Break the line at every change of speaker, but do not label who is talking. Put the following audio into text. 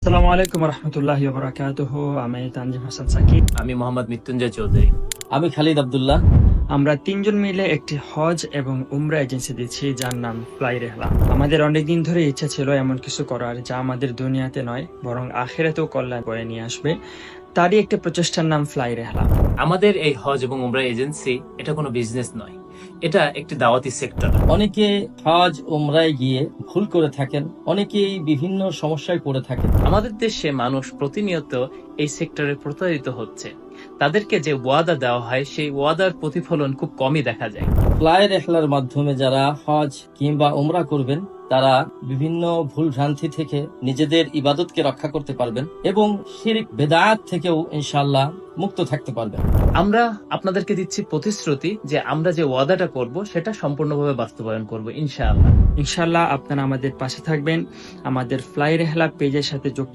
আসসালামু আলাইকুম রহমতুল্লাহি ওয়া বারাকাতুহু। আমি তানজিম হাসান সাকিব।
আমি মোহাম্মদ মৃত্যুঞ্জয় চৌধুরী।
আমি খালিদ আব্দুল্লাহ।
আমরা তিনজন মিলে একটি হজ এবং উমরা এজেন্সি দিচ্ছি, যার নাম ফ্লাই রেহলা। আমাদের অনেকদিন ধরে ইচ্ছা ছিল এমন কিছু করার যা আমাদের দুনিয়াতে নয় বরং আখিরাতেও কল্যাণ বয়ে নিয়ে আসবে। তারই একটি প্রচেষ্টার নাম ফ্লাই রেহলা।
আমাদের এই হজ এবং উমরা এজেন্সি এটা কোনো বিজনেস নয়, এটা একটি দাওয়াতি সেক্টর।
অনেকে হজ উমরায় গিয়ে ভুল করে থাকেন, অনেকেই বিভিন্ন সমস্যায় পড়ে থাকেন।
আমাদের দেশে মানুষ প্রতিনিয়ত এই সেক্টরে প্রতারিত হচ্ছে। তাদেরকে যে ওয়াদা দেওয়া হয় সেই ওয়াদার প্রতিফলন খুব কমই দেখা যায়।
ফ্লাই রেহলার মাধ্যমে যারা হজ কিংবা উমরা করবেন তারা বিভিন্ন ভুল ভ্রান্তি থেকে নিজেদের ইবাদতকে রক্ষা করতে পারবেন এবং শিরক বেদাত থেকেও ইনশাআল্লাহ মুক্ত থাকতে পারবেন।
আমরা আপনাদেরকে দিচ্ছি প্রতিশ্রুতি যে আমরা যে ওয়াদাটা করব সেটা সম্পূর্ণভাবে বাস্তবায়ন করব ইনশাআল্লাহ।
ইনশাআল্লাহ আপনারা আমাদের পাশে থাকবেন। আমাদের ফ্লাই রেহলা পেজের সাথে যুক্ত